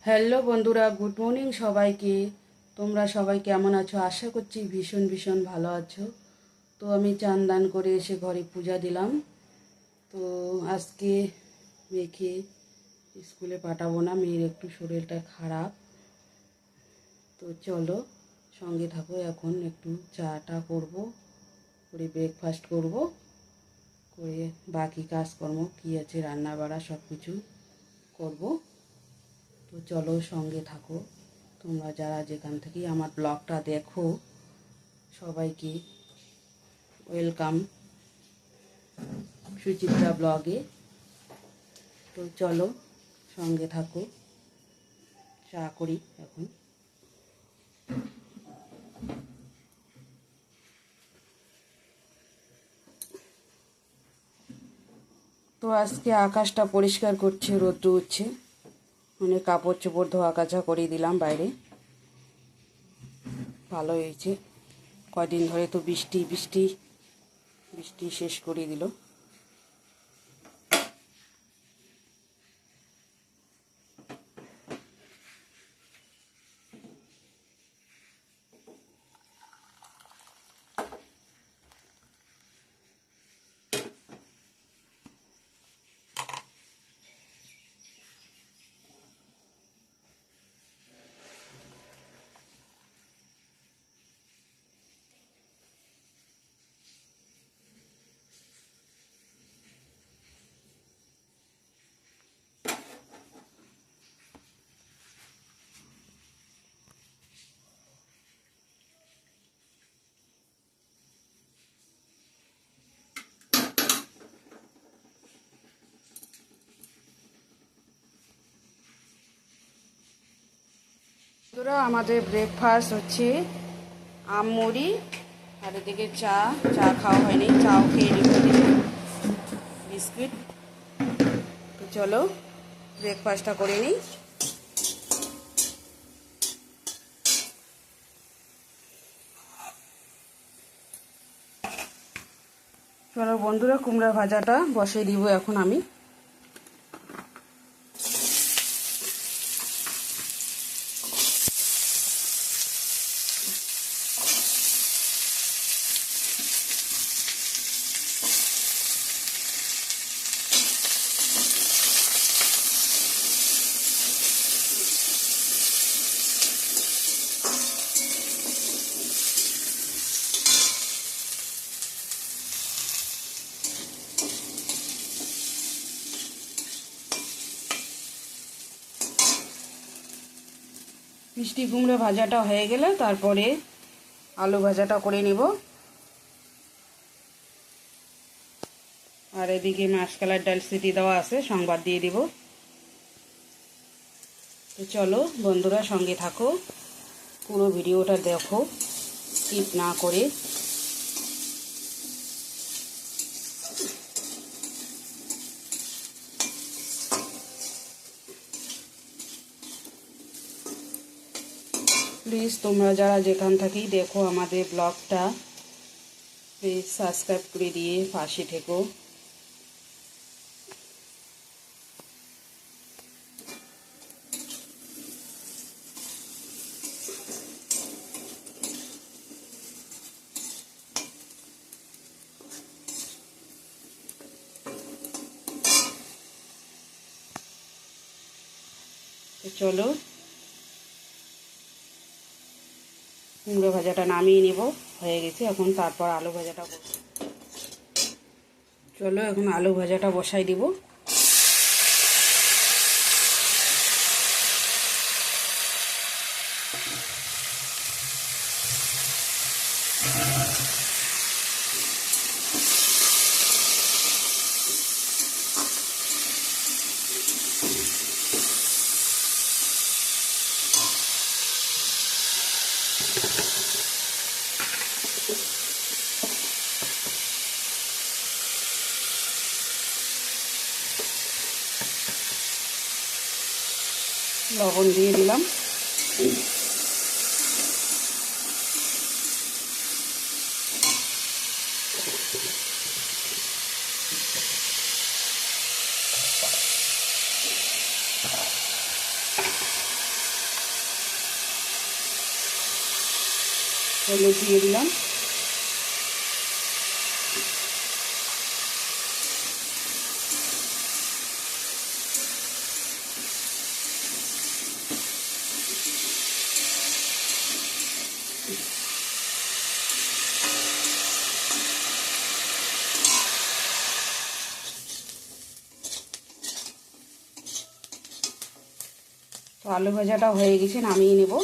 Hello বন্ধুরা, good morning সবাইকে। তোমরা সবাই কেমন আছো? আশা করছি ভীষণ ভীষণ ভালো আছো। তো আমি চান দান করে এসে ঘরে পূজা দিলাম। তো আজকে মেয়েকে স্কুলে পাঠাবো না, মেয়ের একটু শরীরটা খারাপ। তো চলো সঙ্গে থাকো, এখন একটু চাটা করব, করে ব্রেকফাস্ট করব, করে বাকি কাজকর্ম কী আছে রান্না বাড়া সব কিছু করবো। তো চলো সঙ্গে থাকো, তোমরা যারা যেখান থেকেই আমার ব্লগটা দেখো সবাইকে ওয়েলকাম সুচিত্রা ব্লগে। তো চলো সঙ্গে থাকো, চা করি এখন। তো আজকে আকাশটা পরিষ্কার করছে, রোদ্র উঠছে, মানে কাপড় চোপড় ধোয়া কাচা করে দিলাম বাইরে। ভালো হয়েছে, কদিন ধরে তো বৃষ্টি বৃষ্টি বৃষ্টি শেষ করে দিল। বন্ধুরা, আমাদের ব্রেকফাস্ট হচ্ছে আম মুড়ি, আর এদিকে চা খাওয়া হয়নি, চাও খেয়ে নিব, বিস্কিট। তো চলো ব্রেকফাস্টটা করে নিই। চলো বন্ধুরা, কুমড়া ভাজাটা বসিয়ে দিব এখন আমি। মিষ্টি কুমড়ো ভাজাটা হয়ে গেলে তারপরে আলু ভাজাটা করে নেব। আর এদিকে মাসকলার ডাল সিটি দেওয়া আছে, সংবাদ দিয়ে দিব। তো চলো বন্ধুরা, সঙ্গে থাকো, পুরো ভিডিওটা দেখো স্কিপ না করে। প্লিজ তোমরা যারা যেখান থেকেই দেখো আমাদের ব্লগটা, প্লিজ সাবস্ক্রাইব করে দিয়ে পাশে থেকো। তো চলো কুমড়ো ভাজাটা নামিয়ে নেব, হয়ে গেছে। এখন তারপর আলু ভাজাটা করব। চলো এখন আলু ভাজাটা বসাই দিব। লবণ দিয়ে দিলাম। হলুদ দিয়ে দিলাম। তো আলু ভাজাটা হয়ে গেছে, নামিয়ে নেব।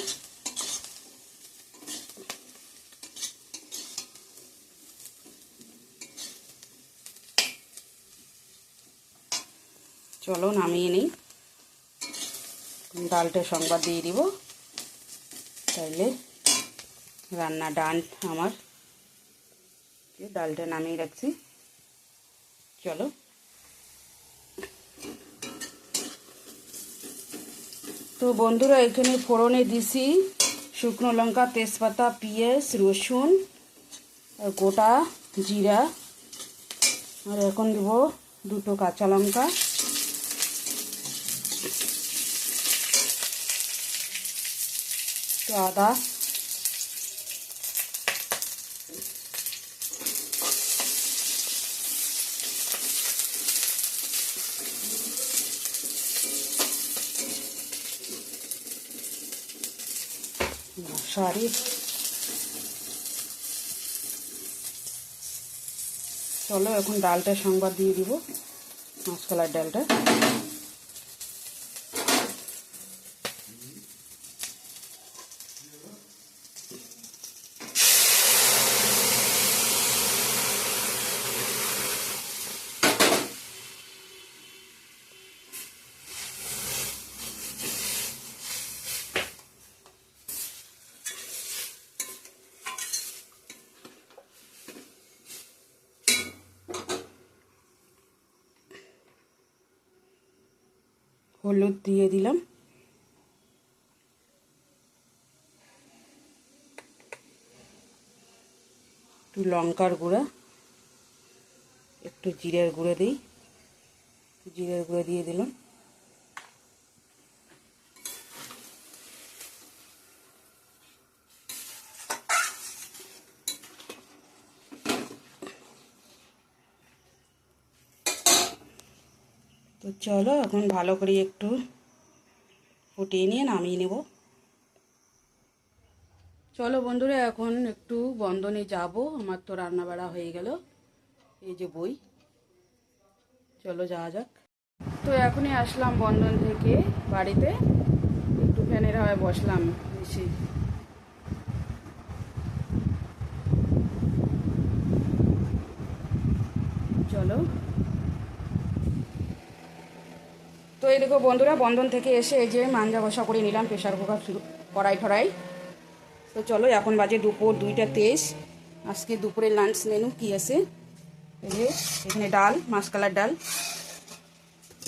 চলো নামিয়ে নিই। ডালটা সংবাদ দিয়ে দিব, তাইলে রান্না ডান আমার। ডালটা নামিয়ে রাখছি। চলো, তো বন্ধুরা এখানে ফোড়নে দিছি শুকনো লঙ্কা, তেজপাতা, পেঁয়াজ, রসুন আর গোটা জিরা, আর এখন দেব 2টো কাঁচা লঙ্কা, তো আদা, মশারি। চলো এখন ডালটা সংবাদ দিয়ে দিব, মাসকলার ডালটা। হলুদ দিয়ে দিলাম, একটু লঙ্কার গুঁড়া, একটু জিরের গুঁড়ো দিই, জিরের গুঁড়ো দিয়ে দিলাম। তো চলো এখন ভালো করে একটু ফুটিয়ে নিয়ে নামিয়ে নেব। চলো বন্ধুরা এখন একটু বন্ধনে যাব, আমার তো রান্না বাড়া হয়ে গেল, এই যে বই। চলো যাওয়া যাক। তো এখনই আসলাম বন্ধন থেকে বাড়িতে, একটু ফ্যানের হাওয়ায় বসলাম এসে। চলো, তো এই দেখো বন্ধুরা বন্ধন থেকে এসে এই যে মাঞ্জা বসা করে নিলাম, প্রেশার কুকার কড়াই ঠড়াই। তো চলো এখন বাজে দুপুর 2টা 23। আজকে দুপুরের লাঞ্চ মেনু কি আছে, এই যে এখানে ডাল, মাসকলার ডাল,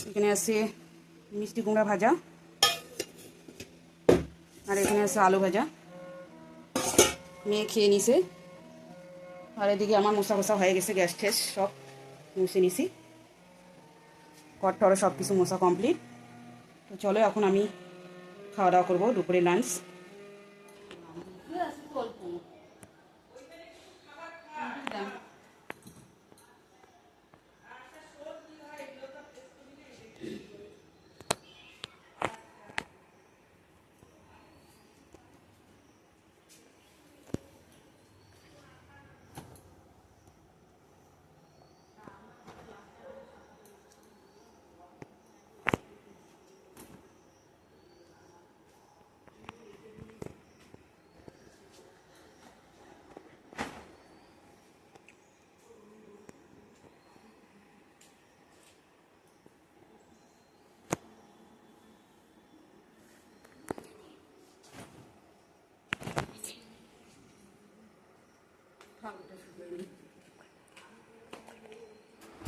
এখানে আছে মিষ্টি কুমড়া ভাজা, আর এখানে আছে আলু ভাজা। মেয়ে খেয়ে নিছে, আর এদিকে আমার মশা কষা হয়ে গেছে, গ্যাস ঠ্যাস সব মুছে নিছি, কট্টরে সব কিছু মশা কমপ্লিট। তো চলো এখন আমি খাওয়া দাওয়া করবো দুপুরের লাঞ্চ।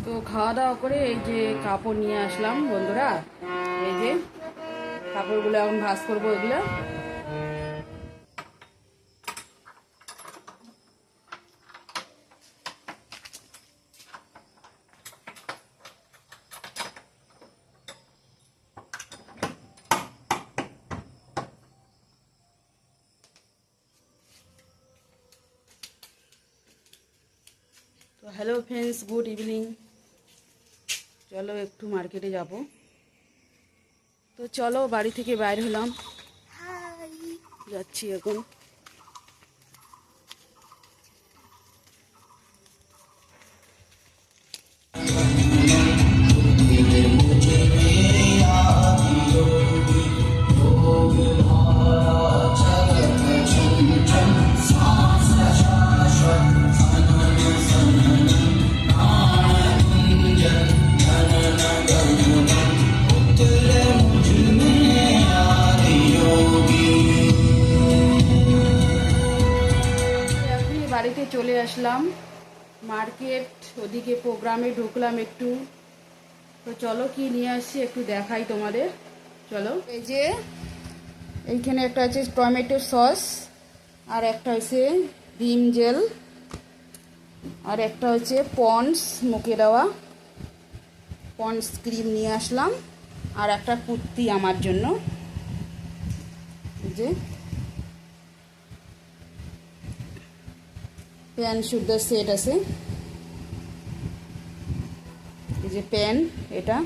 তো খাওয়া দাওয়া করে এই যে কাপড় নিয়ে আসলাম বন্ধুরা, এই যে কাপড়গুলো এখন ভাঁজ করবো এগুলো। তো হ্যালো ফ্রেন্ডস, গুড ইভিনিং। চলো একটু মার্কেটে যাব। তো চলো বাড়ি থেকে বাইর হলাম, যাচ্ছি এখন। এখনই বাড়িতে চলে আসলাম, মার্কেট ওদিকে প্রোগ্রামে ঢুকলাম একটু। তো চলো কি নিয়ে আসছি একটু দেখাই তোমাদের। চলো, এই যে এইখানে একটা আছে টমেটো সস, আর একটা হচ্ছে ভিম জেল, আর একটা হচ্ছে পন্ডস মুখে দেওয়া পন্ডস ক্রিম নিয়ে আসলাম, আর একটা কুর্তি আমার জন্য। এই যে প্যান্ট শুদ্ধ সেট আছে, এই যে প্যান, এটা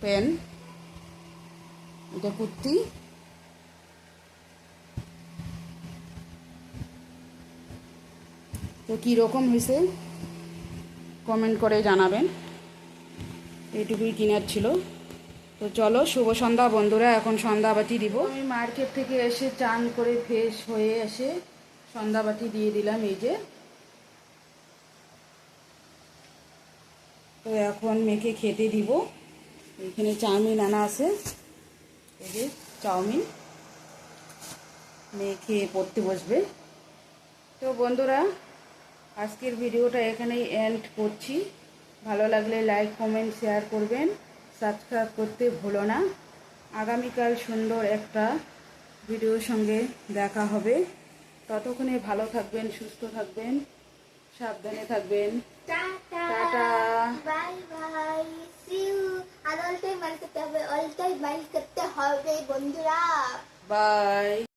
প্যান, এটা কুর্তি। তো কীরকম হয়েছে কমেন্ট করে জানাবেন। এইটুকুই কেনার ছিল। তো চলো, শুভ সন্ধ্যা বন্ধুরা, এখন সন্ধ্যাবাতি দিব। আমি মার্কেট থেকে এসে চান করে ফ্রেশ হয়ে এসে সন্ধ্যাবাতি দিয়ে দিলাম, এই যে। তো এখন মেখে খেতে দিব। এখানে চাউমিন আনা আছে, এই যে চাউমিন, মেয়ে খেয়ে পড়তে বসবে। তো বন্ধুরা, আজকের ভিডিওটা এখানেই এন্ড করছি। ভালো লাগলে লাইক কমেন্ট শেয়ার করবেন, সাবস্ক্রাইব করতে ভুলো না। আগামীকাল সুন্দর একটা ভিডিওর সঙ্গে দেখা হবে। ততক্ষণে ভালো থাকবেন, সুস্থ থাকবেন, সাবধানে থাকবেন। Tata, bye bye, see you. আর অল টাইম মাইল করতে হবে, অল টাইম মাইল করতে হবে বন্ধুরা। বাই।